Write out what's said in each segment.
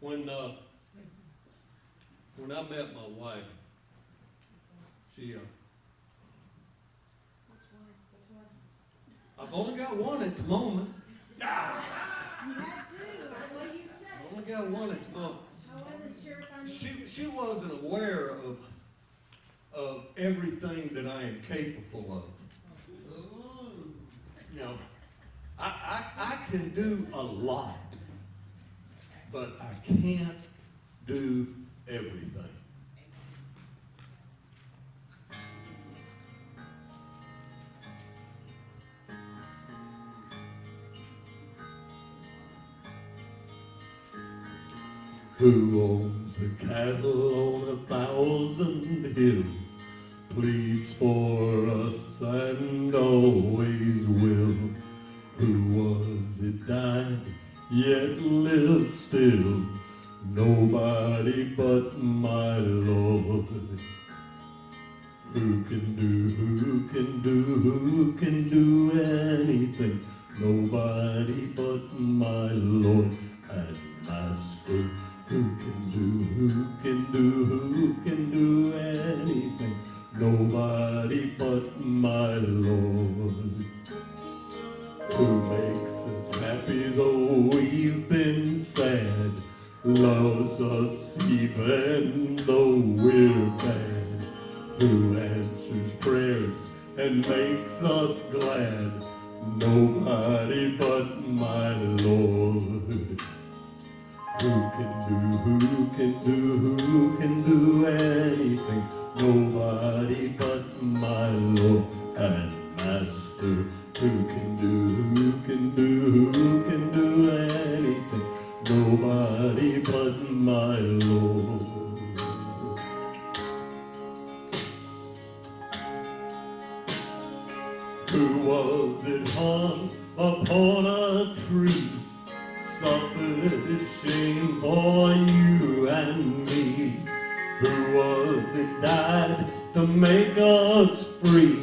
When I met my wife, she I've only got one at the moment. You had two. What you said. I've only got one at the moment. I wasn't sure if I knew. She wasn't aware of everything that I am capable of. You know, I can do a lot, but I can't do everything. Who owns the cattle on 1,000 hills, pleads for us and always will. Who was it died, yet lives still? Nobody but my Lord. Who can do anything? Nobody but my Lord and Master. Who can do anything? Nobody but my Lord. Who makes us happy though we've been sad, loves us even though we're bad. Who answers prayers and makes us glad? Nobody but my Lord. Who can do anything? Nobody but my Lord and Master. Who can do anything? Nobody but my Lord. Who was it hung upon a tree, suffered shame for you and me? Who was it died to make us free?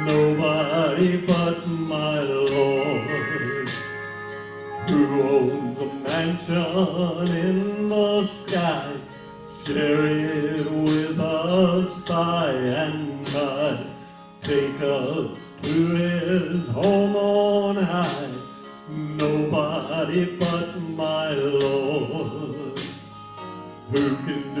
Nobody but my Lord. Who owns a mansion in the sky, share it with us by and by, take us to his home on high? Nobody but my Lord. Who can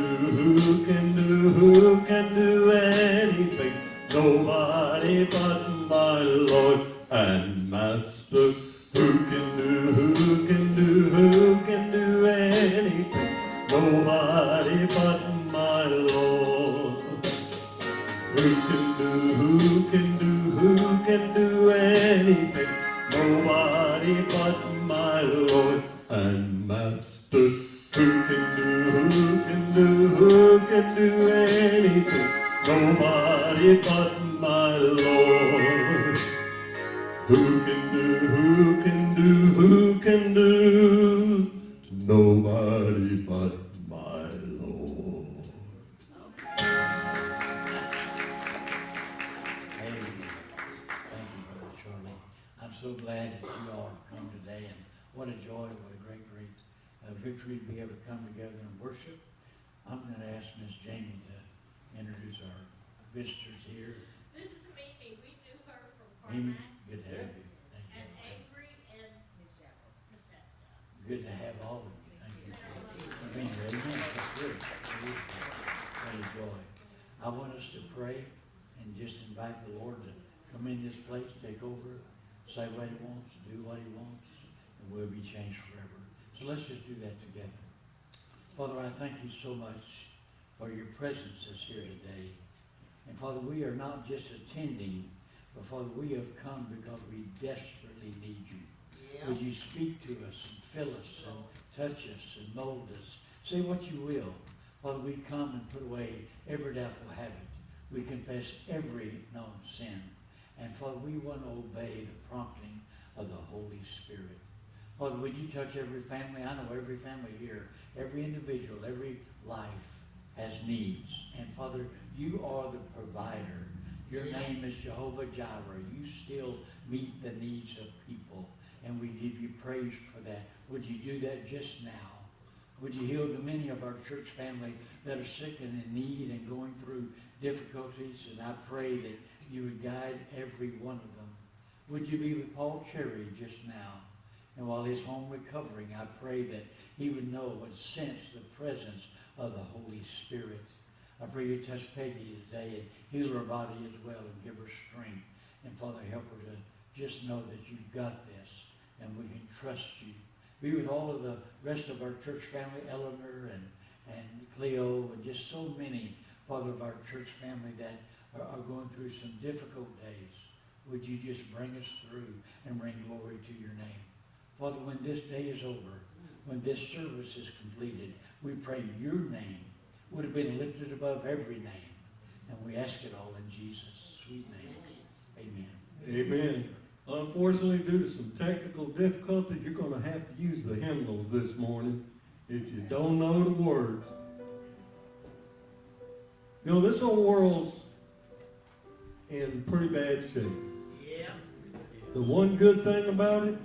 do anything? Nobody but my Lord and Master. Who can do anything? Nobody but my Lord. Who can do anything? Nobody but my Lord and Master. Who can do anything? Nobody but my Lord. Who can do? Nobody but my Lord. I'm so glad that you all have come today, and what a joy, what a great victory to be able to come together and worship. I'm going to ask Miss Jamie to introduce our visitors here. This is Mimi. We knew her from Mimi, Carmack. good to have you. Thank you. And Avery and Miss Chapel. Good to have all of you. Thank you for being here. Amen. That's good. What a joy. I want us to pray and just invite the Lord to come in this place, take over, say what he wants, do what he wants, and we'll be changed forever. So let's just do that together. Father, I thank you so much for your presence that's here today. And Father, we are not just attending, but Father, we have come because we desperately need you. Yeah. Would you speak to us and fill us and touch us and mold us? Say what you will. Father, we come and put away every doubtful habit. We confess every known sin. And Father, we want to obey the prompting of the Holy Spirit. Father, would you touch every family? I know every family here, every individual, every life has needs. And Father, you are the provider. Your name is Jehovah Jireh. You still meet the needs of people. And we give you praise for that. Would you do that just now? Would you heal the many of our church family that are sick and in need and going through difficulties? And I pray that you would guide every one of them. Would you be with Paul Cherry just now? And while he's home recovering, I pray that he would know and sense the presence of the Holy Spirit. I pray you touch Peggy today and heal her body as well and give her strength. And Father, help her to just know that you've got this and we can trust you. Be with all of the rest of our church family, Eleanor and Cleo, and just so many, Father, of our church family that are going through some difficult days. Would you just bring us through and bring glory to your name? Father, when this day is over, when this service is completed, we pray your name would have been lifted above every name. And we ask it all in Jesus' sweet name. Amen. Amen. Unfortunately, due to some technical difficulties, you're going to have to use the hymnals this morning if you don't know the words. You know, this old world's in pretty bad shape. Yeah. The one good thing about it,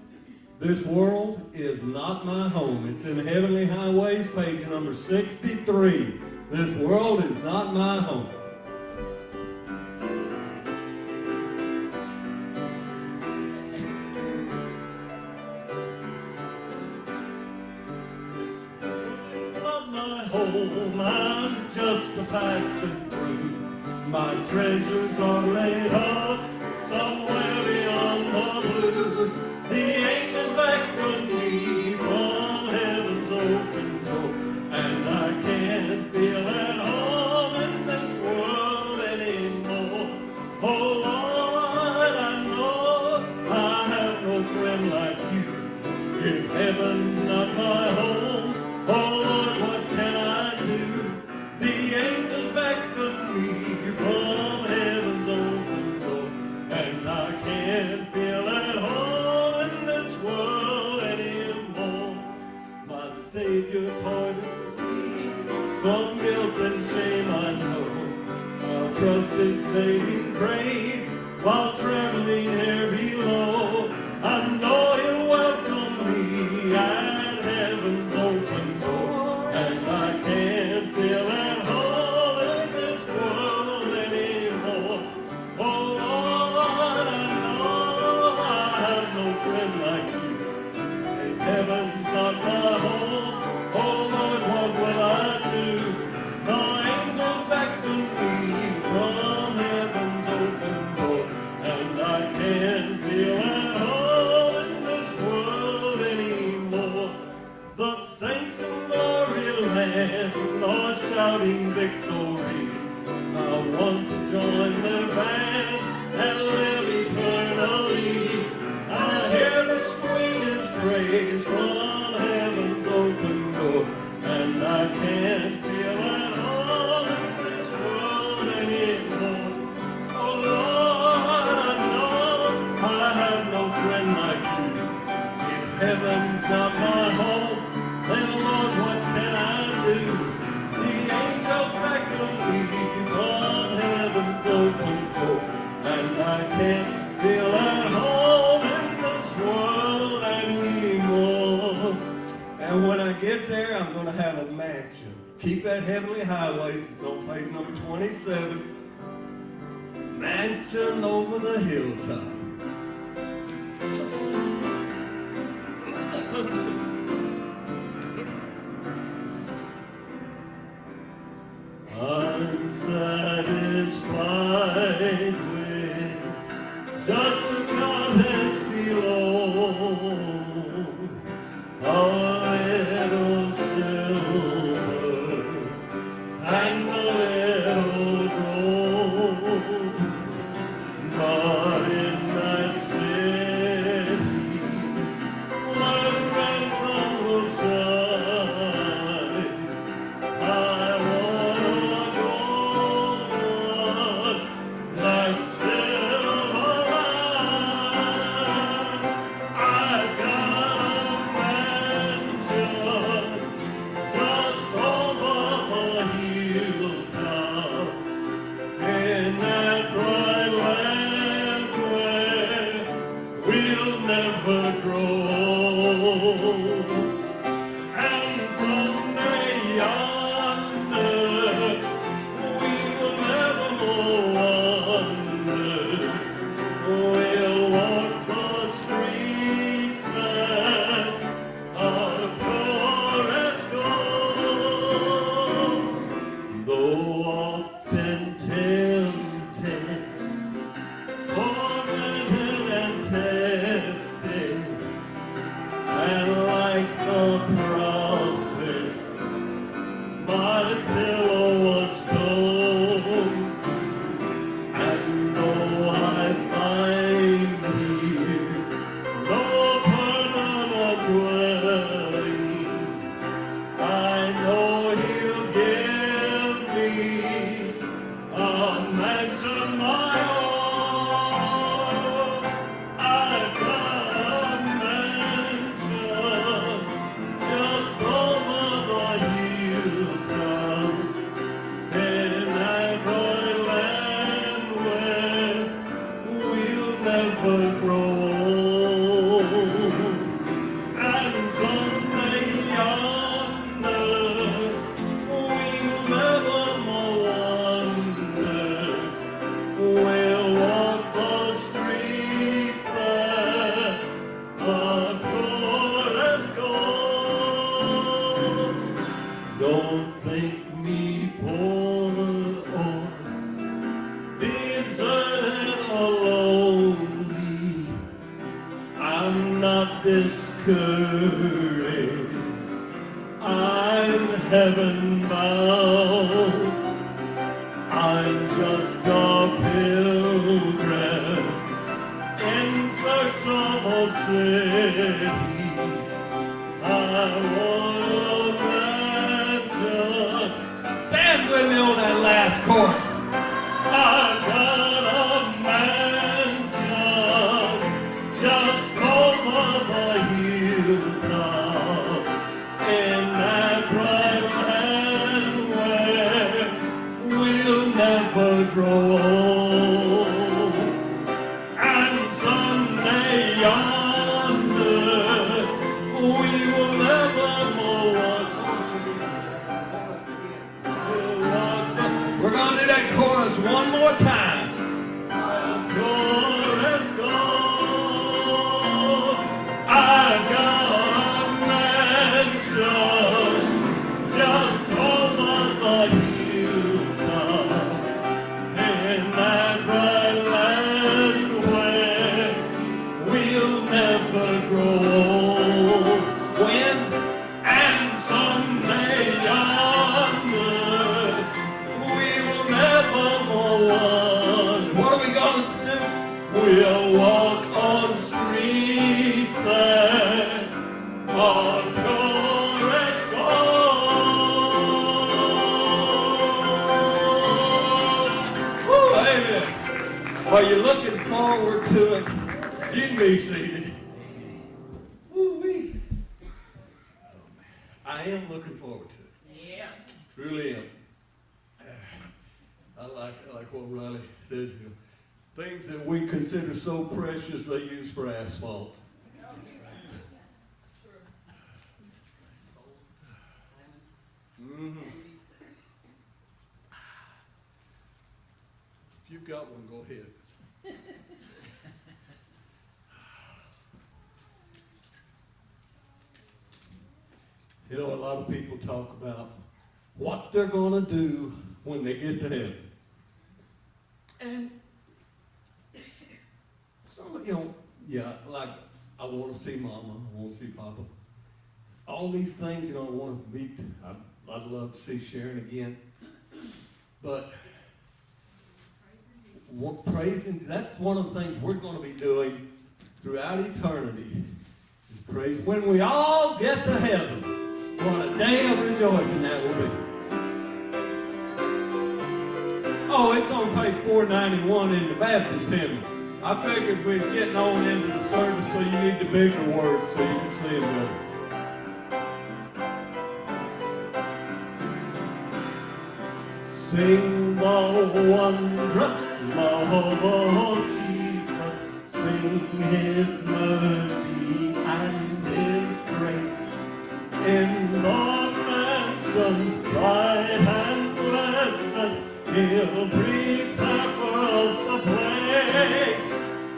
this world is not my home. It's in Heavenly Highways, page number 63. This world is not my home. It's not my home, I'm just a passing through. My treasures are laid up somewhere beyond the blue. The angels beckon me from heaven's open door, and I can't feel at home in this world anymore. Oh Lord, I know I have no friend like you. If heaven's not my home, oh Lord, what can I do? The angels beckon me from heaven's open door, and I can't feel at home in this world anymore. My Savior pardoned me from guilt and shame, I know. I'll trust His saving grace while traveling here below. I know He'll welcome me at heaven's open door, and I can't feel at home in this world anymore. Oh Lord, I know I have no friend like you. If heaven's not my home, oh Lord, what will I do? The angels beckon me from heaven's open door, and I can't feel at home in this world anymore. The saints in glory land are shouting victory. I want to join their band and live eternally. I hear the sweetest praise from heaven's open door, and I can't feel at home in this world anymore. Oh Lord, I know I have no friend like you. If heaven's not my home, then Lord, what can I do? The angels beckon me from heaven's open door, and I can't feel at home in this world anymore. And when I get there, I'm going to have a mansion. Keep that Heavenly Highways. It's on page number 27. Mansion over the hilltop. I'm satisfied with just a cottage below, a little silver and a little gold. But in that city, my friends prophet. My pillow was stone, and though I find here no permanent dwelling, I know He'll give me a mansion my own. I've got a mansion just over the hilltop in every land where we'll never grow old. And someday yonder we'll never more wonder. We'll walk the streets there, the pure as gold. Don't think me poor or deserted or lonely. I'm not discouraged. I'm heaven bound. I'm just a pilgrim in search of a city. I want a mansion. Stand with me on that last chorus. I've got a mansion just over the hilltop in that bright land where we'll never grow old. And someday yonder we will never more walk. We're going to do that chorus one more time. Pure as gold, I've got a mansion just over the hilltop in that bright land where we'll never grow old. When and someday yonder we will never more want. What are we going to do? We'll walk on streets that are pure as gold. Woo, amen. Are you looking forward to it? You can be seated. Woo-wee. I am looking forward to it. Yeah. Truly am. I like what Riley says here. Things that we consider so precious they use for asphalt. Mm-hmm. If you've got one, go ahead. You know, a lot of people talk about what they're going to do when they get to heaven. And some of like I want to see Mama, I want to see Papa. All these things, I want to meet. I'd love to see Sharon again. But praising, that's one of the things we're going to be doing throughout eternity. Is praise. When we all get to heaven, what a day of rejoicing that will be. Oh, it's on page 491 in the Baptist hymn. I figured we're getting on into the service, so you need the bigger words so you can see them better. Sing the wondrous love of Jesus, sing His mercy and His grace. In the mansions bright and blessed, He'll prepare for us a place.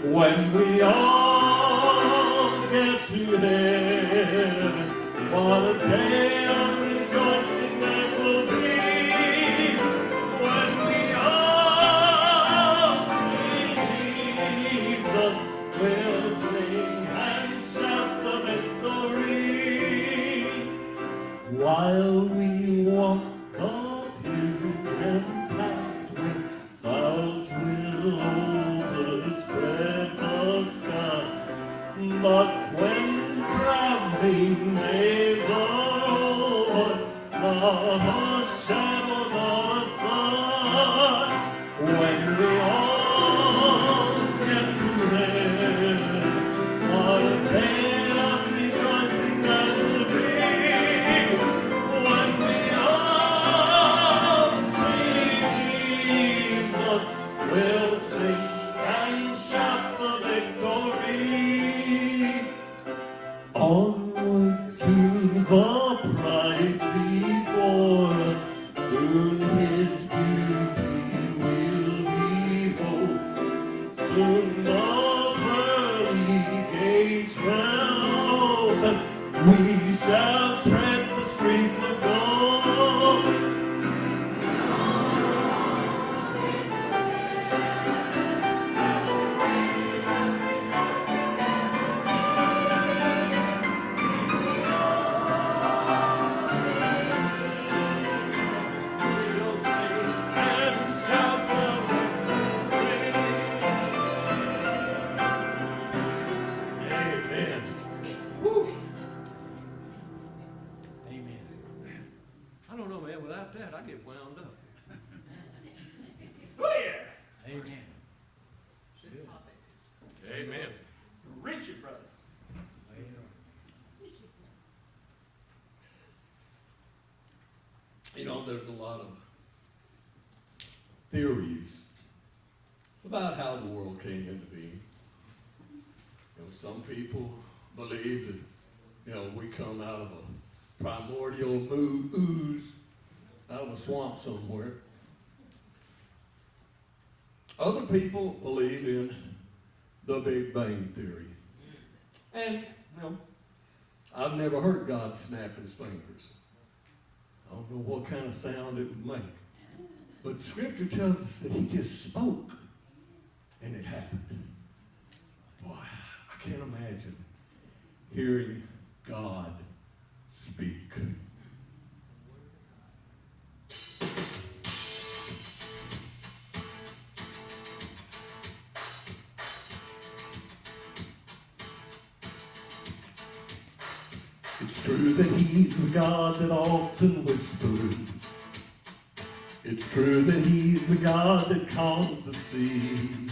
When we all get to heaven, what a day of rejoicing that will be. When we all see Jesus, we'll sing and shout the victory. while we walk the pilgrim pathway, clouds will overspread the sky. But when traveling days are over, the shadow of the sun, when we all get to rest, what a day of rejoicing that will be, when we all see Jesus, we'll sing and shout the victory. Onward to the prize before us, soon His beauty will behold. Soon the pearly gates will open, we shall tread the streets of gold. We'll sing and shout the victory. Amen. Woo. Amen. I don't know, man. Without that, I get wound up. Oh yeah. Amen. Good. Amen. Richard, brother. You know, there's a lot of theories about how the world came into being. You know, some people believe that, you know, we come out of a primordial ooze, out of a swamp somewhere. Other people believe in the Big Bang Theory. And, you know, I've never heard God snap his fingers. I don't know what kind of sound it would make. But Scripture tells us that he just spoke, and it happened. Boy, I can't imagine hearing God speak. It's true that he's the God that often whispers. It's true that he's the God that calms the sea,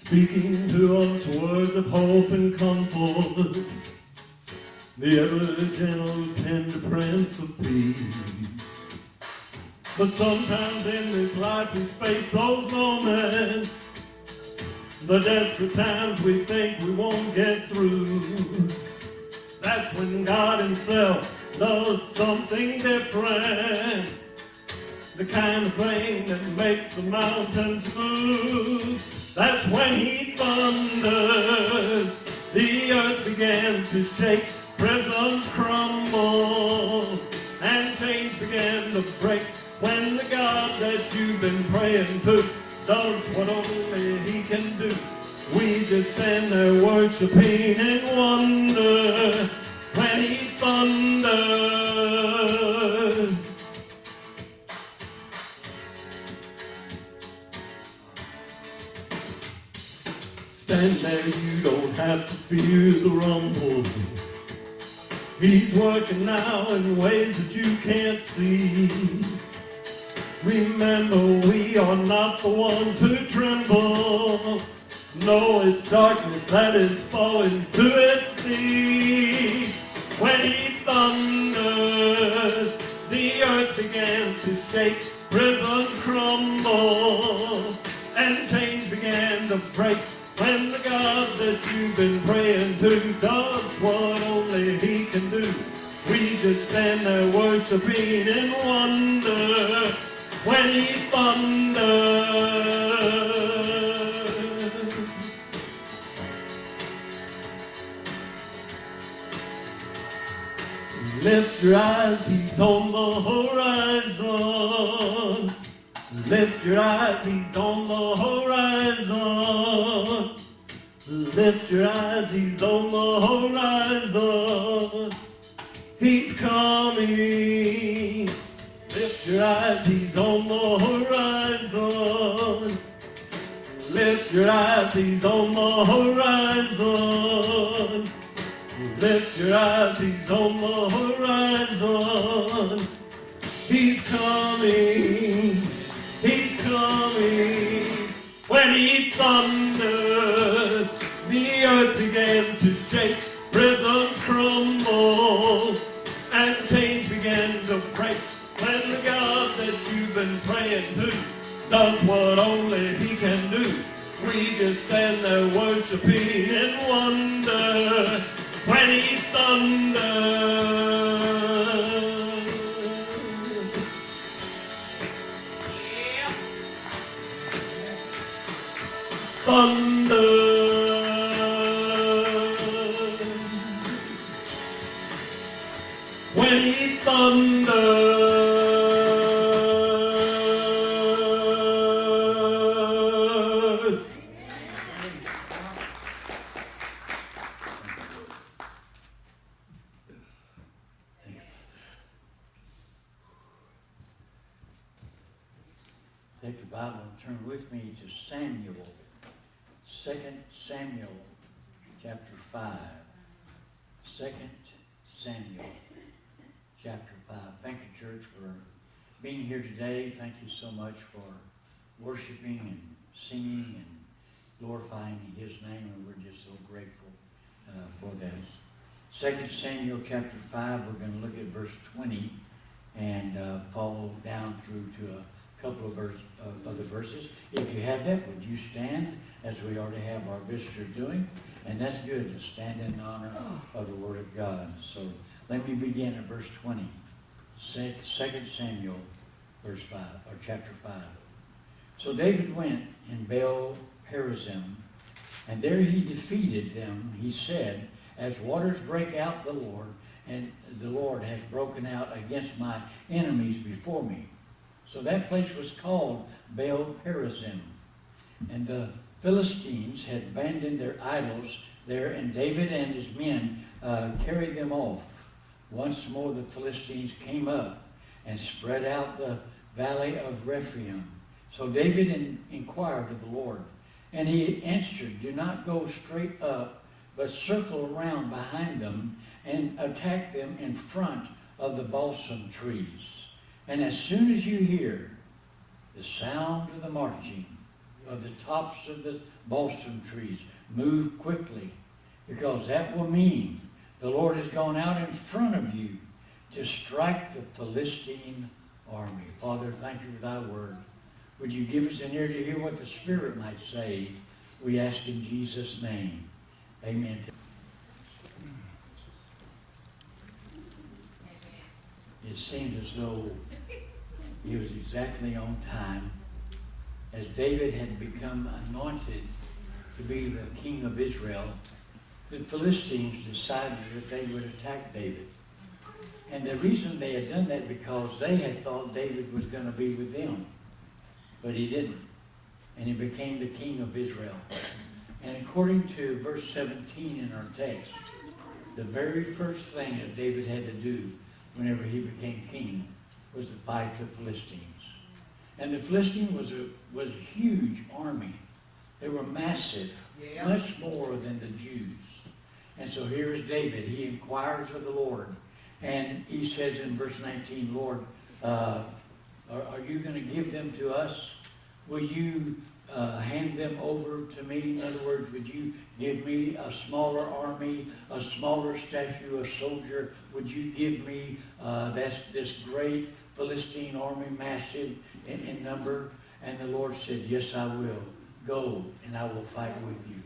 speaking to us words of hope and comfort, the ever-gentle, tender Prince of Peace. But sometimes in this life we face those moments, the desperate times we think we won't get through. That's when God himself does something different, the kind of thing that makes the mountains move. That's when he thunders, the earth begins to shake, prisons crumble, and chains begin to break. When the God that you've been praying to does what only he can do, we just stand there worshiping in wonder when he thunders. Stand there, you don't have to fear the rumble. He's working now in ways that you can't see. Remember, we are not the ones who tremble. No, it's darkness that is falling to its knees. When he thunders, the earth began to shake, prisons crumble, and chains began to break. When the God that you've been praying to does what only he can do, we just stand there worshiping in wonder when he thunders. Lift your eyes, he's on the horizon. Lift your eyes, he's on the horizon. Lift your eyes, he's on the horizon. He's coming. Lift your eyes, he's on the horizon. Lift your eyes, he's on the horizon. Lift your eyes, he's on the horizon. He's coming, he's coming. When he thundered, the earth began to shake, prisons crumbled, and chains began to break. When the God that you've been praying to does what only he can do, we just stand there worshiping in wonder. When he thundered, thunder. When he thunders. Take your Bible and turn with me to Samuel. 2 Samuel chapter 5. 2 Samuel chapter 5. Thank you, church, for being here today. Thank you so much for worshiping and singing and glorifying his name, and we're just so grateful for that. 2 Samuel chapter 5, we're going to look at verse 20 and follow down through to a couple of other verses. If you have that, would you stand, as we already have our visitor doing? And that's good, to stand in honor of the Word of God. So let me begin at verse 20. 2 Samuel, verse 5, or chapter 5. So David went in Baal-perazim, and there he defeated them. He said, as waters break out the Lord, and the Lord has broken out against my enemies before me. So that place was called Baal-perazim. And the Philistines had abandoned their idols there, and David and his men carried them off. Once more the Philistines came up and spread out the valley of Rephaim. So David inquired of the Lord, and he answered, do not go straight up, but circle around behind them and attack them in front of the balsam trees. And as soon as you hear the sound of the marching of the tops of the balsam trees, move quickly, because that will mean the Lord has gone out in front of you to strike the Philistine army. Father, thank you for thy word. Would you give us an ear to hear what the Spirit might say? We ask in Jesus' name. Amen. It seems as though he was exactly on time. As David had become anointed to be the king of Israel, the Philistines decided that they would attack David. And the reason they had done that because they had thought David was going to be with them. But he didn't. And he became the king of Israel. And according to verse 17 in our text, the very first thing that David had to do whenever he became king was to fight the Philistines. And the Philistine was a huge army. They were massive, much more than the Jews. And so here is David. He inquires of the Lord. And he says in verse 19, Lord, are you going to give them to us? Will you hand them over to me? In other words, would you give me a smaller army, a smaller statue, a soldier? Would you give me this great Philistine army, massive in number? And the Lord said, yes, I will. Go, and I will fight with you.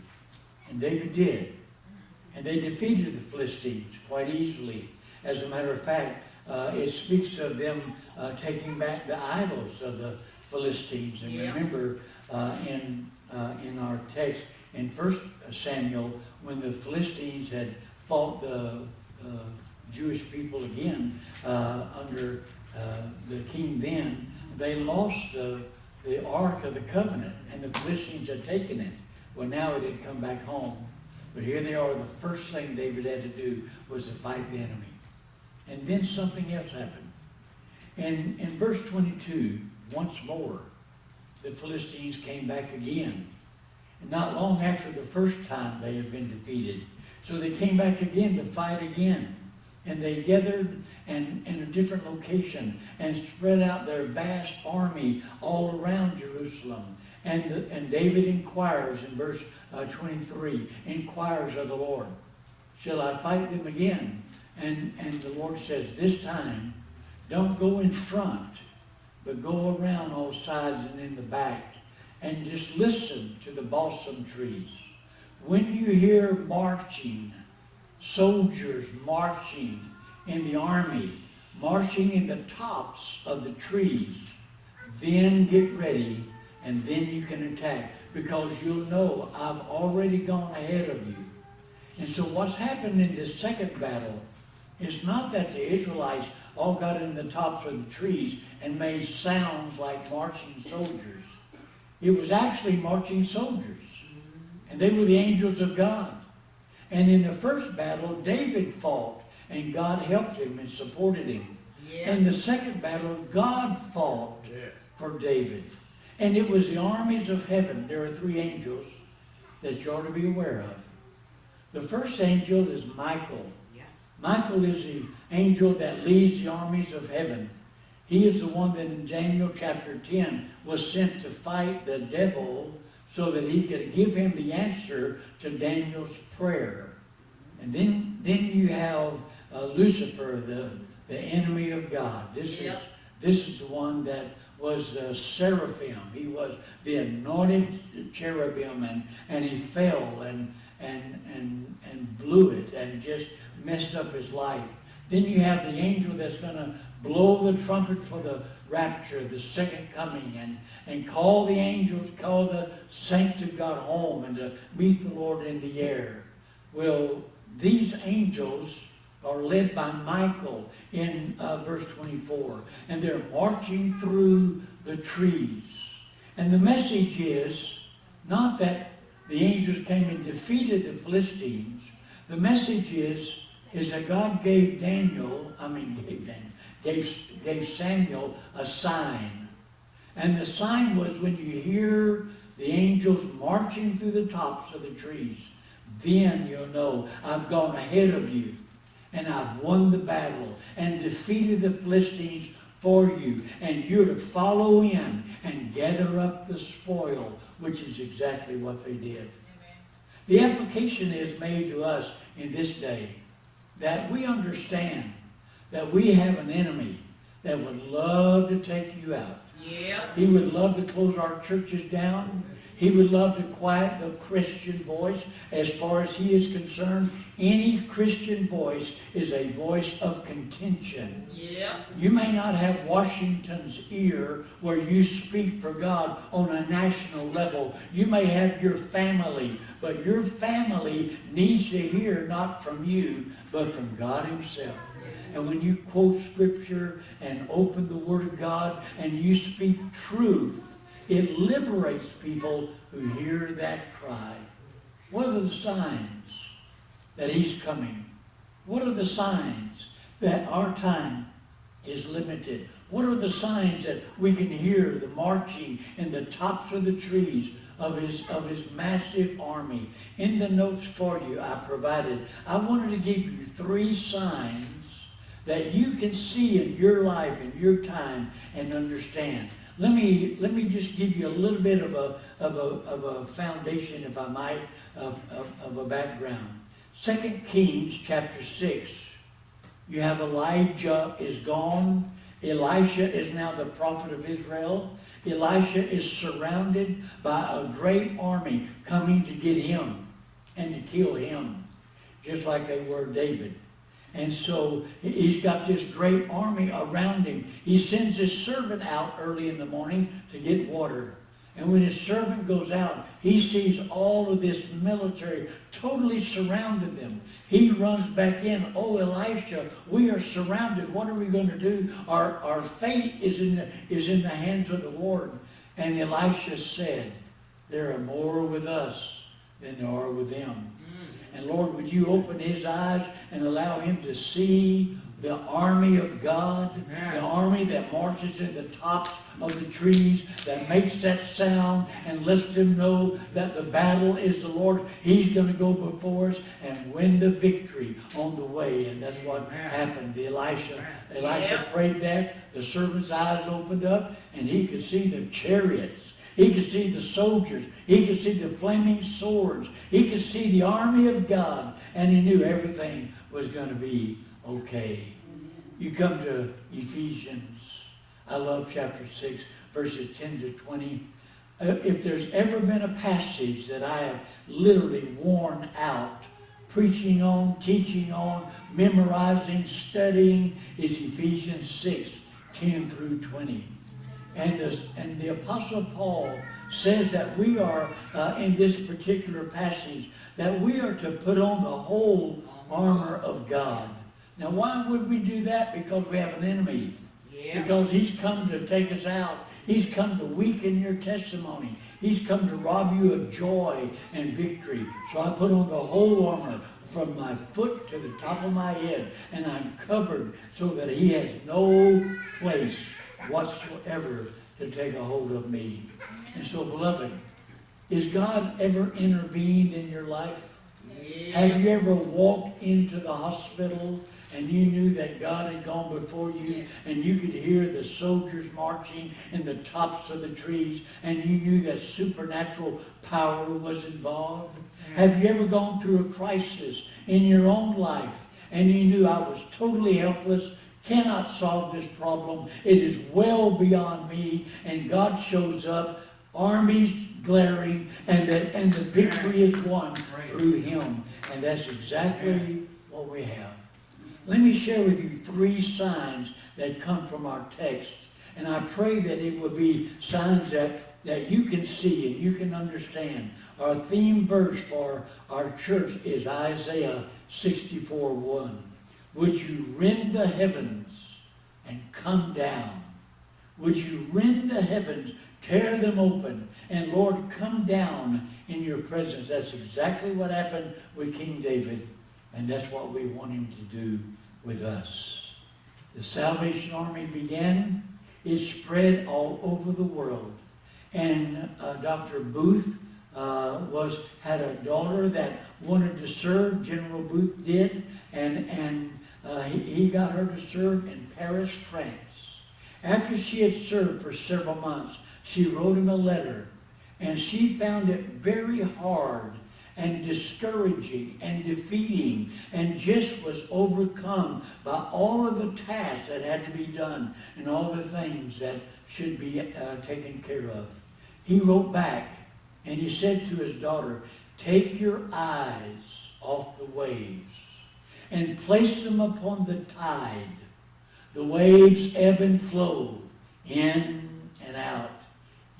And David did. And they defeated the Philistines quite easily. As a matter of fact, it speaks of them taking back the idols of the Philistines. And remember, in our text, in 1 Samuel, when the Philistines had fought the Jewish people again under the king then, they lost the Ark of the Covenant, and the Philistines had taken it. Well, now it had come back home. But here they are. The first thing David had to do was to fight the enemy. And then something else happened. And in verse 22, once more, the Philistines came back again. And not long after the first time they had been defeated. So they came back again to fight again. And they gathered in a different location and spread out their vast army all around Jerusalem. And David inquires in verse 23, inquires of the Lord, shall I fight them again? And the Lord says, this time, don't go in front, but go around all sides and in the back, and just listen to the balsam trees. When you hear marching, soldiers marching in the army, marching in the tops of the trees, then get ready, and then you can attack, because you'll know I've already gone ahead of you. And so what's happened in this second battle is not that the Israelites all got in the tops of the trees and made sounds like marching soldiers. It was actually marching soldiers. And they were the angels of God. And in the first battle, David fought, and God helped him and supported him. Yeah. In the second battle, God fought for David. And it was the armies of heaven. There are three angels that you ought to be aware of. The first angel is Michael. Yeah. Michael is the angel that leads the armies of heaven. He is the one that in Daniel chapter 10 was sent to fight the devil so that he could give him the answer to Daniel's prayer. And then you have Lucifer, the enemy of God. This is the one that was seraphim. He was the anointed cherubim, and he fell and blew it and just messed up his life. Then you have the angel that's going to blow the trumpet for the rapture, the second coming, and call the angels, call the saints of God home and to meet the Lord in the air. Well, these angels are led by Michael in verse 24. And they're marching through the trees. And the message is not that the angels came and defeated the Philistines. The message is that God gave Samuel a sign. And the sign was when you hear the angels marching through the tops of the trees, then you'll know I've gone ahead of you. And I've won the battle and defeated the Philistines for you. And you're to follow in and gather up the spoil, which is exactly what they did. Amen. The application is made to us in this day that we understand that we have an enemy that would love to take you out. Yeah. He would love to close our churches down. He would love to quiet the Christian voice. As far as he is concerned, any Christian voice is a voice of contention. Yeah. You may not have Washington's ear where you speak for God on a national level. You may have your family, but your family needs to hear not from you, but from God himself. And when you quote Scripture and open the Word of God and you speak truth, it liberates people who hear that cry. What are the signs that he's coming? What are the signs that our time is limited? What are the signs that we can hear the marching in the tops of the trees of his massive army? In the notes for you I provided, I wanted to give you 3 signs that you can see in your life, in your time, and understand. Let me just give you a little bit of a foundation, if I might, of a background. 2 Kings chapter 6. You have Elijah is gone. Elisha is now the prophet of Israel. Elisha is surrounded by a great army coming to get him and to kill him, just like they were David. And so he's got this great army around him. He sends his servant out early in the morning to get water. And when his servant goes out, he sees all of this military totally surrounded them. He runs back in. Oh, Elisha, we are surrounded. What are we going to do? Our fate is in the hands of the Lord. And Elisha said, there are more with us than there are with them. And Lord, would you open his eyes and allow him to see the army of God, the army that marches in the tops of the trees, that makes that sound and lets them know that the battle is the Lord. He's going to go before us and win the victory on the way. And that's what happened. Elisha prayed that. The servant's eyes opened up and he could see the chariots. He could see the soldiers. He could see the flaming swords. He could see the army of God. And he knew everything was going to be okay. You come to Ephesians. I love chapter 6, verses 10 to 20. If there's ever been a passage that I have literally worn out, preaching on, teaching on, memorizing, studying, is Ephesians 6, 10 through 20. And the Apostle Paul says that we are, in this particular passage, that we are to put on the whole armor of God. Now, why would we do that? Because we have an enemy. Yeah. Because he's come to take us out. He's come to weaken your testimony. He's come to rob you of joy and victory. So I put on the whole armor from my foot to the top of my head, and I'm covered so that he has no place whatsoever to take a hold of me. And so, beloved, has God ever intervened in your life? Yeah. Have you ever walked into the hospital and you knew that God had gone before you, and you could hear the soldiers marching in the tops of the trees, and you knew that supernatural power was involved? Have you ever gone through a crisis in your own life, and you knew I was totally helpless, cannot solve this problem, it is well beyond me, and God shows up, armies glaring, and the victory is won through him? And that's exactly what we have. Let me share with you 3 signs that come from our text. And I pray that it will be signs that you can see and you can understand. Our theme verse for our church is Isaiah 64:1. Would you rend the heavens and come down? Would you rend the heavens, tear them open, and Lord, come down in your presence? That's exactly what happened with King David. And that's what we want him to do with us. The Salvation Army began. It spread all over the world. And Dr. Booth had a daughter that wanted to serve. General Booth did. And he got her to serve in Paris, France. After she had served for several months, she wrote him a letter. And she found it very hard and discouraging and defeating, and just was overcome by all of the tasks that had to be done and all the things that should be taken care of. He wrote back and he said to his daughter, take your eyes off the waves and place them upon the tide. The waves ebb and flow in and out,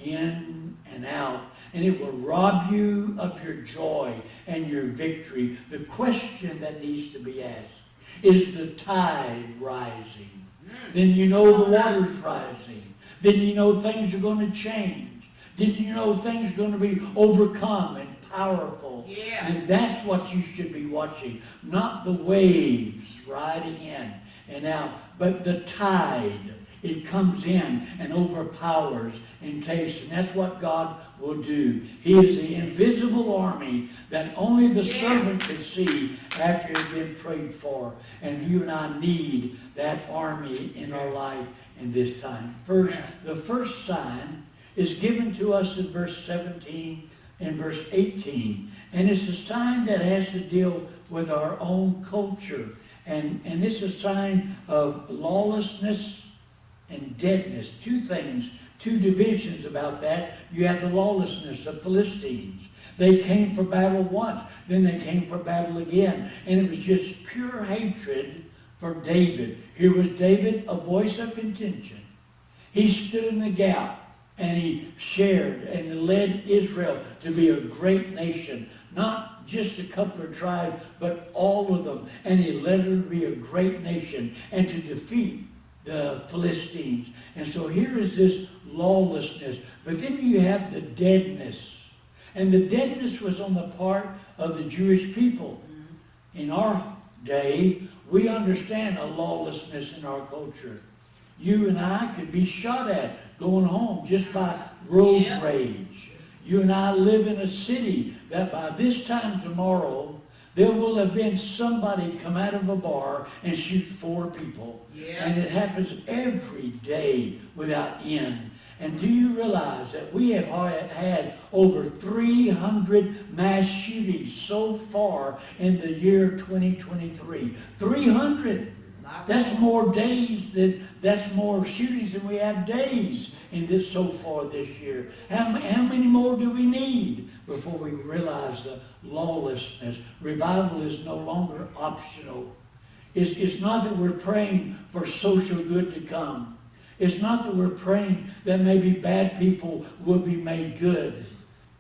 in and out. And it will rob you of your joy and your victory. The question that needs to be asked, is the tide rising? Then you know the water's rising. Then you know things are going to change. Then you know things are going to be overcome and powerful. Yeah. And that's what you should be watching. Not the waves riding in and out, but the tide. It comes in and overpowers and takes. And that's what God will do. He is the invisible army that only the servant can see after it has been prayed for. And you and I need that army in our life in this time. The first sign is given to us in verse 17 and verse 18. And it's a sign that has to deal with our own culture. And it's a sign of lawlessness and deadness. 2 things, 2 divisions about that. You have the lawlessness of Philistines. They came for battle once, then they came for battle again. And it was just pure hatred for David. Here was David, a voice of contention. He stood in the gap and he shared and led Israel to be a great nation. Not just a couple of tribes, but all of them. And he led her to be a great nation and to defeat the Philistines. And so here is this lawlessness. But then you have the deadness. And the deadness was on the part of the Jewish people. In our day, we understand a lawlessness in our culture. You and I could be shot at going home just by road rage. You and I live in a city that by this time tomorrow, there will have been somebody come out of a bar and shoot 4 people. And it happens every day without end. And do you realize that we have had over 300 mass shootings so far in the year 2023? 300! That's more that's more shootings than we have days in this so far this year. How many more do we need before we realize the lawlessness? Revival is no longer optional. It's not that we're praying for social good to come. It's not that we're praying that maybe bad people will be made good.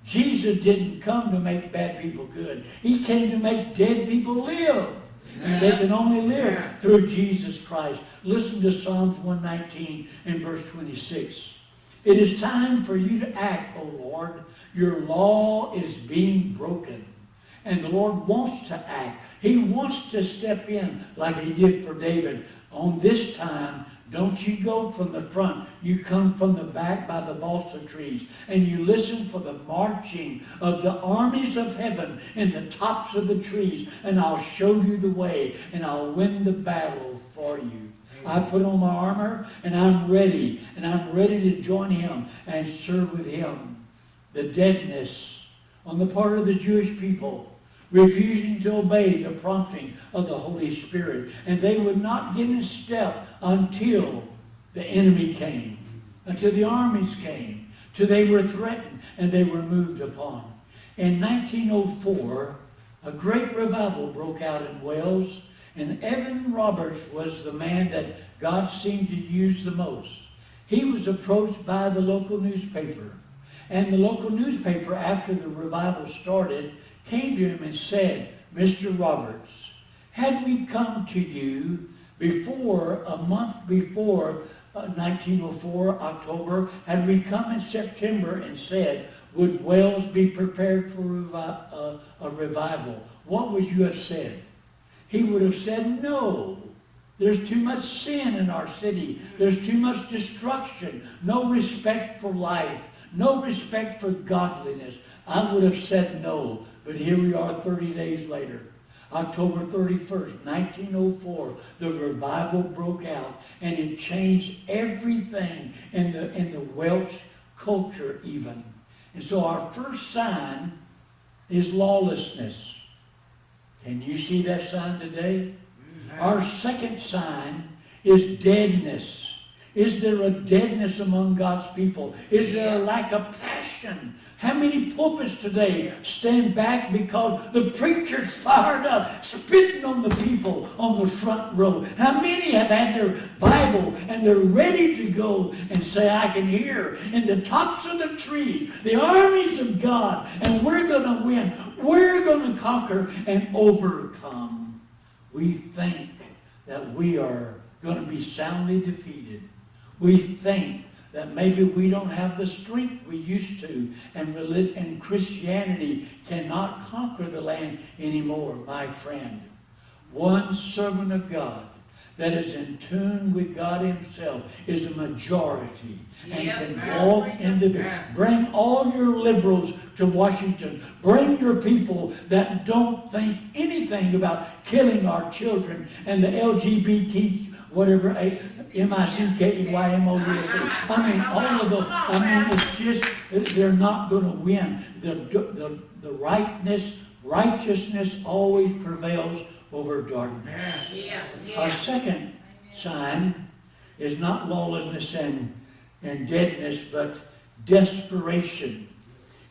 Jesus didn't come to make bad people good. He came to make dead people live. And they can only live through Jesus Christ. Listen to Psalms 119 and verse 26. It is time for you to act, O Lord. Your law is being broken. And the Lord wants to act. He wants to step in like he did for David. On this time, don't you go from the front. You come from the back by the balsam trees. And you listen for the marching of the armies of heaven in the tops of the trees. And I'll show you the way. And I'll win the battle for you. I put on my armor and I'm ready. And I'm ready to join him and serve with him. The deadness on the part of the Jewish people, refusing to obey the prompting of the Holy Spirit. And they would not get in step until the enemy came, until the armies came, till they were threatened and they were moved upon. In 1904, a great revival broke out in Wales, and Evan Roberts was the man that God seemed to use the most. He was approached by the local newspaper, and the local newspaper, after the revival started, came to him and said, Mr. Roberts, had we come to you before, a month before 1904, October, had we come in September and said, would Wales be prepared for a revival? What would you have said? He would have said, no. There's too much sin in our city. There's too much destruction. No respect for life. No respect for godliness. I would have said no. But here we are 30 days later. October 31st, 1904, the revival broke out, and it changed everything in the Welsh culture even. And so our first sign is lawlessness. Can you see that sign today? Our second sign is deadness. Is there a deadness among God's people? Is there a lack of passion? How many pulpits today stand back because the preacher's fired up, spitting on the people on the front row? How many have had their Bible and they're ready to go and say, I can hear in the tops of the trees the armies of God, and we're going to win. We're going to conquer and overcome. We think that we are going to be soundly defeated. We think that maybe we don't have the strength we used to, and Christianity cannot conquer the land anymore, my friend. One servant of God that is in tune with God himself is a majority and can walk in the... Bring all your liberals to Washington. Bring your people that don't think anything about killing our children and the LGBT, whatever, M-I-C-K-E-Y-M-O-U-S-E. I mean, all of them. I mean, it's just, they're not going to win. The righteousness always prevails over darkness. Our second sign is not lawlessness and deadness, but desperation.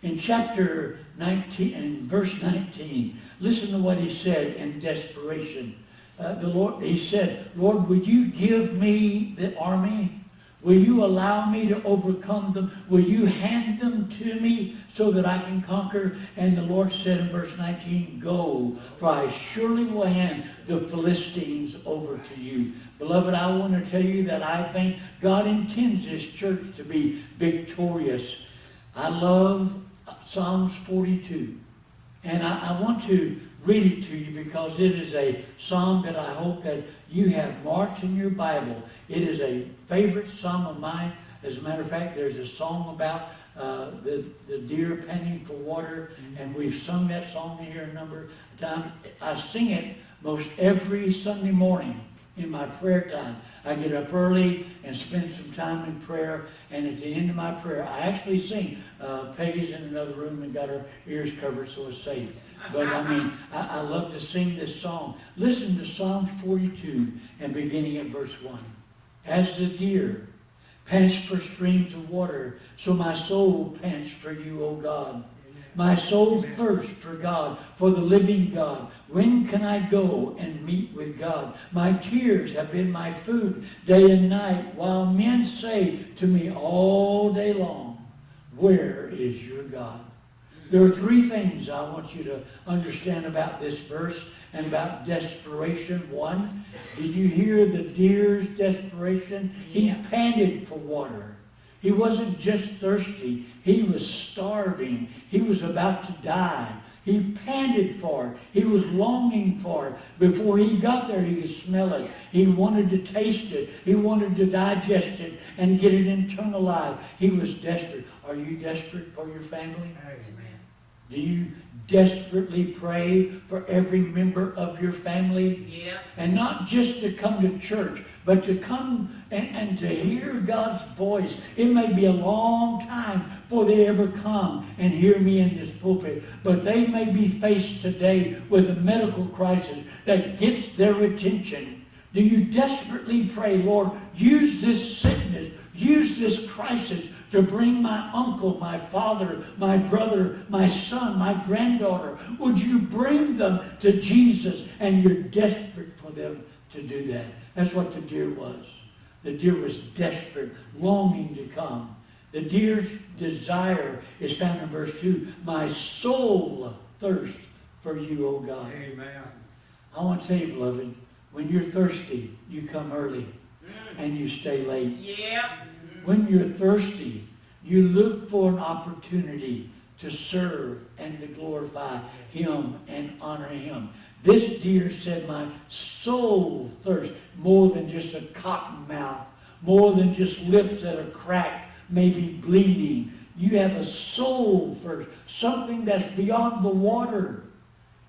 In chapter 19, in verse 19, listen to what he said in desperation. The Lord, he said, Lord, would you give me the army? Will you allow me to overcome them? Will you hand them to me so that I can conquer? And the Lord said in verse 19, go, for I surely will hand the Philistines over to you. Beloved, I want to tell you that I think God intends this church to be victorious. I love Psalms 42. And I want to read it to you because it is a psalm that I hope that you have marked in your Bible. It is a favorite psalm of mine. As a matter of fact, there's a song about the deer panting for water, and we've sung that song here a number of times. I sing it most every Sunday morning in my prayer time. I get up early and spend some time in prayer, and at the end of my prayer, I actually sing. Peggy's in another room and got her ears covered, so it's safe. But I mean, I love to sing this song. Listen to Psalm 42 and beginning at verse 1. As the deer pants for streams of water, so my soul pants for you, O God. My soul thirsts for God, for the living God. When can I go and meet with God? My tears have been my food day and night, while men say to me all day long, where is your God? There are three things I want you to understand about this verse and about desperation. One, did you hear the deer's desperation? He panted for water. He wasn't just thirsty. He was starving. He was about to die. He panted for it. He was longing for it. Before he got there, he could smell it. He wanted to taste it. He wanted to digest it and get it internalized. He was desperate. Are you desperate for your family? Amen. Do you desperately pray for every member of your family? Yeah. And not just to come to church, but to come and to hear God's voice. It may be a long time before they ever come and hear me in this pulpit, but they may be faced today with a medical crisis that gets their attention. Do you desperately pray, Lord, use this sickness, use this crisis to bring my uncle, my father, my brother, my son, my granddaughter? Would you bring them to Jesus? And you're desperate for them to do that. That's what the deer was. The deer was desperate, longing to come. The deer's desire is found in verse 2. My soul thirsts for you, O God. Amen. I want to tell you, beloved, when you're thirsty, you come early and you stay late. Yep. When you're thirsty, you look for an opportunity to serve and to glorify him and honor him. This deer said, my soul thirsts, more than just a cotton mouth, more than just lips that are cracked, maybe bleeding. You have a soul thirst, something that's beyond the water.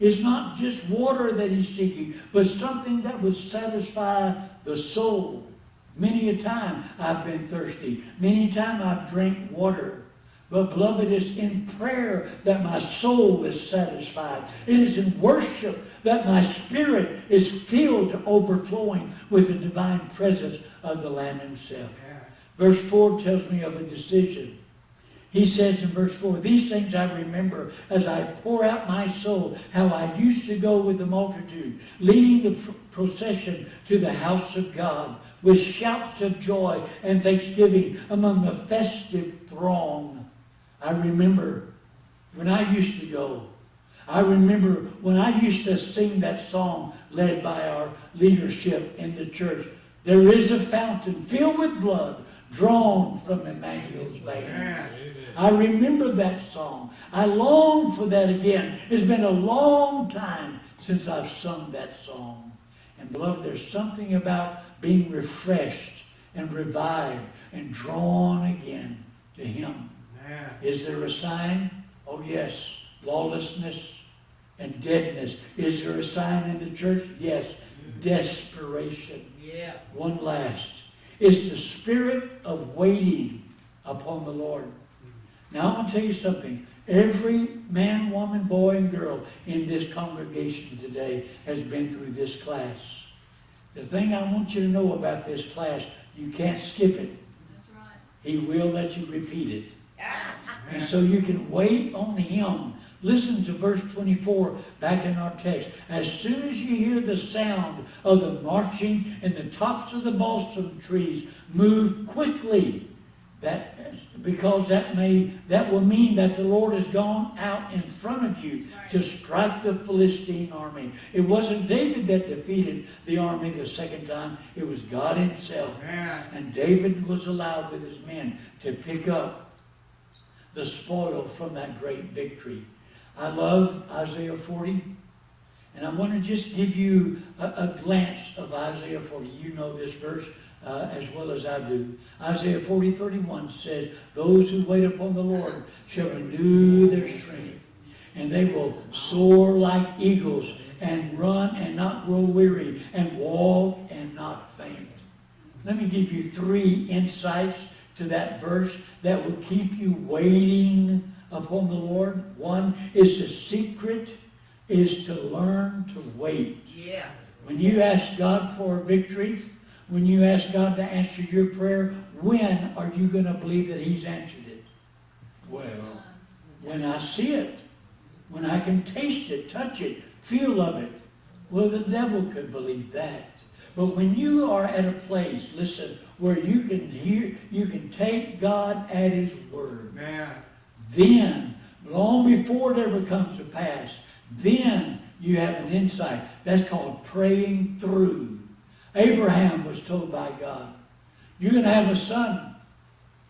It's not just water that he's seeking, but something that would satisfy the soul. Many a time I've been thirsty. Many a time I've drank water. But beloved, it's in prayer that my soul is satisfied. It is in worship that my spirit is filled to overflowing with the divine presence of the Lamb himself. Verse 4 tells me of a decision. He says in verse 4, these things I remember as I pour out my soul, how I used to go with the multitude, leading the procession to the house of God, with shouts of joy and thanksgiving among the festive throng. I remember when I used to go. I remember when I used to sing that song led by our leadership in the church. There is a fountain filled with blood drawn from Emmanuel's veins. I remember that song. I long for that again. It's been a long time since I've sung that song. And beloved, there's something about being refreshed and revived and drawn again to him. Is there a sign? Oh yes, lawlessness and deadness. Is there a sign in the church? Yes, desperation. Yeah. One last. It's the spirit of waiting upon the Lord. Now I want to tell you something. Every man, woman, boy, and girl in this congregation today has been through this class. The thing I want you to know about this class, you can't skip it. That's right. He will let you repeat it. And so you can wait on him. Listen to verse 24 back in our text. As soon as you hear the sound of the marching in the tops of the balsam trees, move quickly. Because that will mean that the Lord has gone out in front of you to strike the Philistine army. It wasn't David that defeated the army the second time. It was God himself. And David was allowed with his men to pick up the spoil from that great victory. I love Isaiah 40. And I want to just give you a glance of Isaiah 40. You know this verse as well as I do. Isaiah 40:31 says, those who wait upon the Lord shall renew their strength, and they will soar like eagles, and run and not grow weary, and walk and not faint. Let me give you 3 insights to that verse that will keep you waiting upon the Lord. One is the secret is to learn to wait. Yeah. When you ask God for a victory, when you ask God to answer your prayer, when are you going to believe that he's answered it? Well, when I see it, when I can taste it, touch it, feel of it. Well, the devil could believe that. But when you are at a place, listen, where you can hear, you can take God at his word. Man. Then, long before it ever comes to pass, then you have an insight. That's called praying through. Abraham was told by God, you're going to have a son.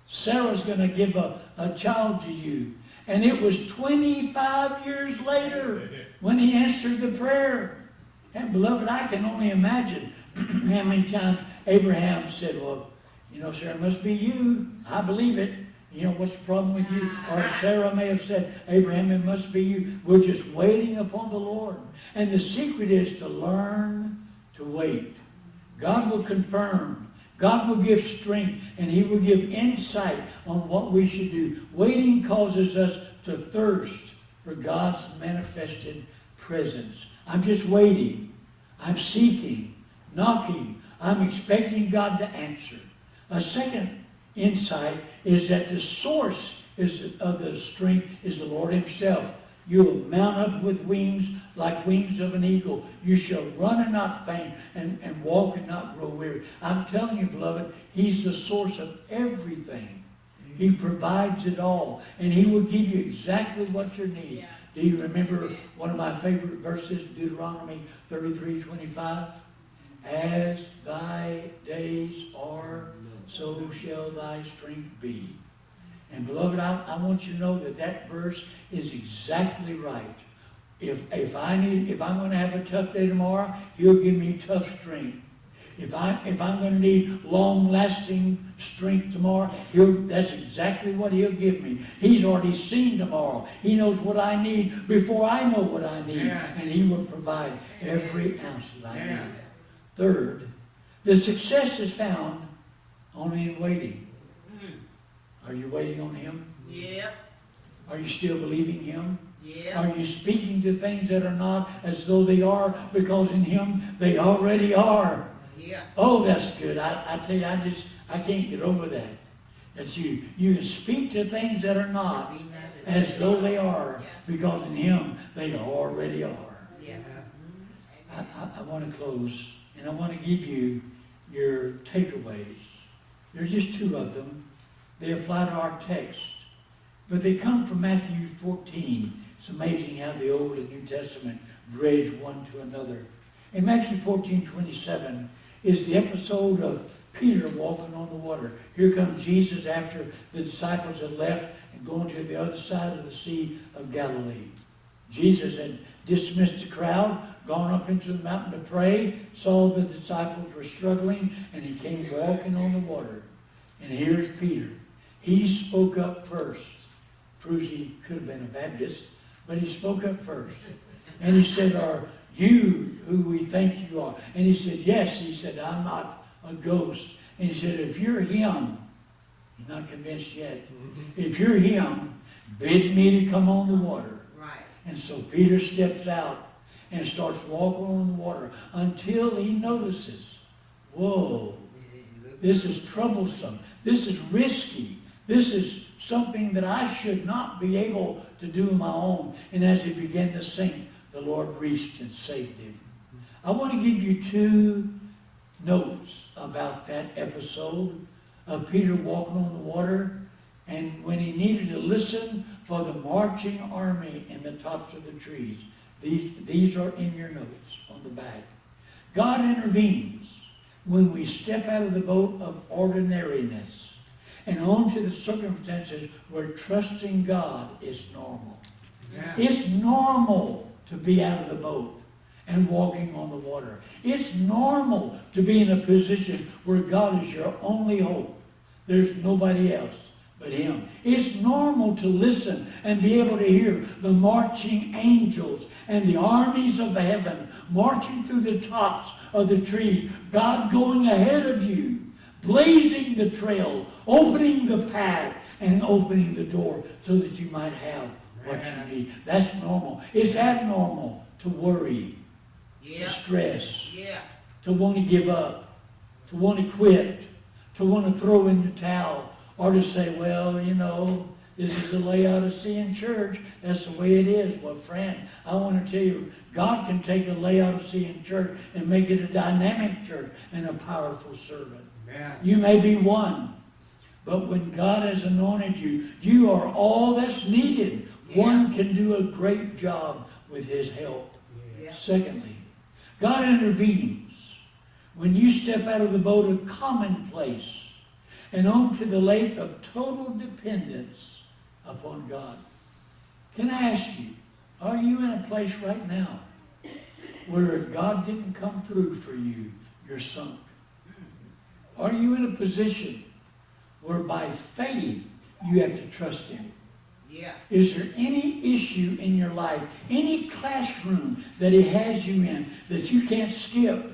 Sarah's going to give a child to you. And it was 25 years later when he answered the prayer. And beloved, I can only imagine how many times Abraham said, well, you know, Sarah, it must be you. I believe it. You know, what's the problem with you? Or Sarah may have said, Abraham, it must be you. We're just waiting upon the Lord. And the secret is to learn to wait. God will confirm. God will give strength, and he will give insight on what we should do. Waiting causes us to thirst for God's manifested presence. I'm just waiting. I'm seeking, knocking. I'm expecting God to answer. A second insight is that the source of the strength is the Lord himself. You will mount up with wings like wings of an eagle. You shall run and not faint, and walk and not grow weary. I'm telling you, beloved, he's the source of everything. He provides it all, and he will give you exactly what you need. Yeah. Do you remember one of my favorite verses, Deuteronomy 33:25? As thy days are, so shall thy strength be. And beloved, I want you to know that that verse is exactly right. If I'm going to have a tough day tomorrow, he'll give me tough strength. If I'm going to need long-lasting strength tomorrow, that's exactly what he'll give me. He's already seen tomorrow. He knows what I need before I know what I need. Yeah. And he will provide every ounce that I need. Third, the success is found only in waiting. Are you waiting on him? Yeah. Are you still believing him? Yeah. Are you speaking to things that are not as though they are, because in him they already are? Yeah. Oh, that's good. I tell you, I can't get over that. That's you. You can speak to things that are not as though they are, because in him they already are. Yeah. I want to close, and I want to give you your takeaways. There's just 2 of them. They apply to our text, but they come from Matthew 14. It's amazing how the Old and New Testament bridge one to another. In Matthew 14:27 is the episode of Peter walking on the water. Here comes Jesus after the disciples had left and going to the other side of the Sea of Galilee. Jesus had dismissed the crowd, gone up into the mountain to pray, saw the disciples were struggling, and he came walking on the water. And here's Peter. He spoke up first. Proves he could have been a Baptist, but he spoke up first. And he said, are you who we think you are? And he said, yes. He said, I'm not a ghost. And he said, if you're him, he's not convinced yet. If you're him, bid me to come on the water. Right. And so Peter steps out and starts walking on the water until he notices, whoa, this is troublesome. This is risky. This is something that I should not be able to do on my own. And as he began to sink, the Lord reached and saved him. I want to give you 2 notes about that episode of Peter walking on the water, and when he needed to listen for the marching army in the tops of the trees. These are in your notes on the back. God intervenes when we step out of the boat of ordinariness and onto the circumstances where trusting God is normal. Yeah. It's normal to be out of the boat. and walking on the water. It's normal to be in a position where God is your only hope. There's nobody else but him. It's normal to listen and be able to hear the marching angels and the armies of heaven marching through the tops of the trees. God going ahead of you, blazing the trail, opening the path, and opening the door so that you might have what you need. That's normal. It's abnormal to worry, to stress, to want to give up, to want to quit, to want to throw in the towel, or to say, well, you know, this is a Laodicean church. That's the way it is. Well, friend, I want to tell you, God can take a Laodicean church and make it a dynamic church and a powerful servant. Amen. You may be one, but when God has anointed you, you are all that's needed. One can do a great job with his help. Secondly, God intervenes when you step out of the boat of commonplace and onto the lake of total dependence upon God. Can I ask you, are you in a place right now where if God didn't come through for you, you're sunk? Are you in a position where by faith you have to trust him? Is there any issue in your life, any classroom that he has you in that you can't skip?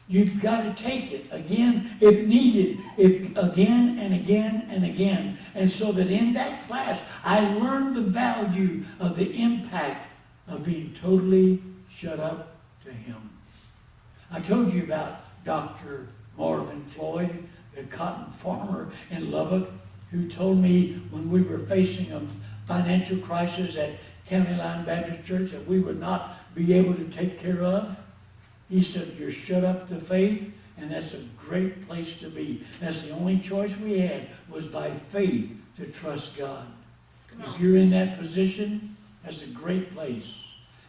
You've got to take it again if needed, again and again and again. And so that in that class, I learned the value of the impact of being totally shut up to him. I told you about Dr. Marvin Floyd, the cotton farmer in Lubbock, who told me when we were facing a financial crisis at County Line Baptist Church that we would not be able to take care of. He said, you're shut up to faith, and that's a great place to be. That's the only choice we had, was by faith to trust God. If you're in that position, that's a great place.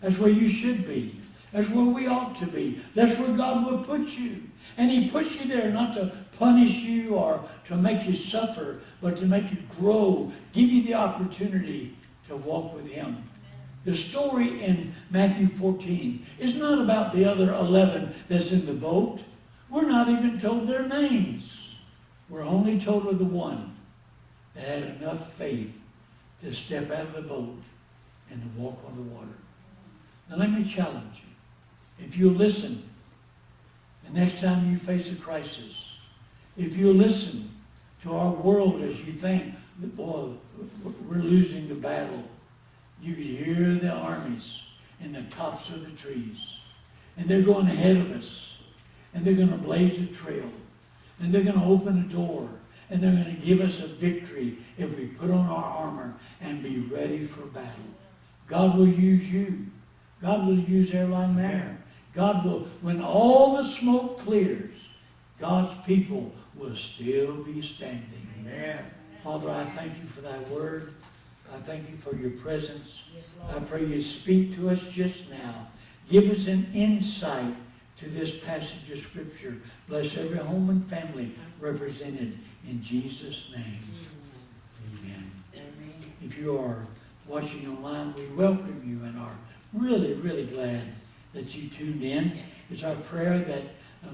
That's where you should be. That's where we ought to be. That's where God will put you. And he puts you there not to punish you or to make you suffer, but to make you grow, give you the opportunity to walk with him. The story in Matthew 14 is not about the other 11 that's in the boat. We're not even told their names. We're only told of the one that had enough faith to step out of the boat and to walk on the water. Now let me challenge you. If you'll listen, the next time you face a crisis, if you'll listen to our world as you think, boy, we're losing the battle, you could hear the armies in the tops of the trees. And they're going ahead of us. And they're going to blaze a trail. And they're going to open a door. And they're going to give us a victory if we put on our armor and be ready for battle. God will use you. God will use Airline Manor. God will, when all the smoke clears, God's people will still be standing. Amen. Father, I thank you for thy word. I thank you for your presence. I pray you speak to us just now. Give us an insight to this passage of Scripture. Bless every home and family represented in Jesus' name. Amen. If you are watching online, we welcome you and are really, really glad that you tuned in. It's our prayer that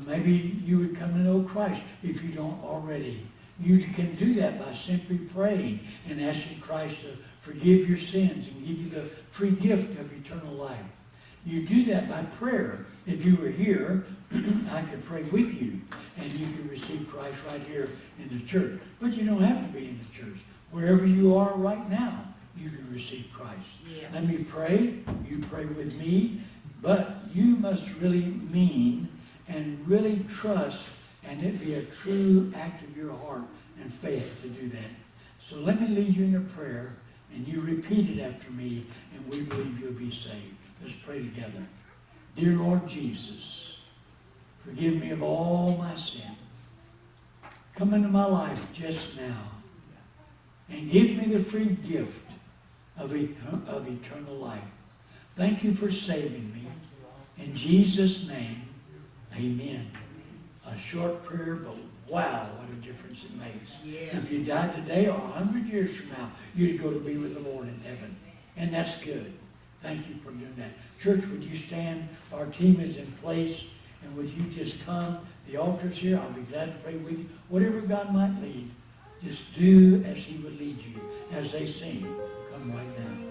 maybe you would come to know Christ if you don't already. You can do that by simply praying and asking Christ to forgive your sins and give you the free gift of eternal life. You do that by prayer. If you were here, I could pray with you, and you can receive Christ right here in the church. But you don't have to be in the church. Wherever you are right now, you can receive Christ. Yeah. Let me pray. You pray with me. But you must really mean and really trust, and it be a true act of your heart and faith to do that. So let me lead you in a prayer, and you repeat it after me, and we believe you'll be saved. Let's pray together. Dear Lord Jesus, forgive me of all my sin. Come into my life just now, and give me the free gift of eternal life. Thank you for saving me. In Jesus' name, amen. A short prayer, but wow, what a difference it makes. Yeah. If you died today or 100 years from now, you'd go to be with the Lord in heaven. And that's good. Thank you for doing that. Church, would you stand? Our team is in place. And would you just come? The altar's here. I'll be glad to pray with you. Whatever God might lead, just do as he would lead you. As they sing, come right now.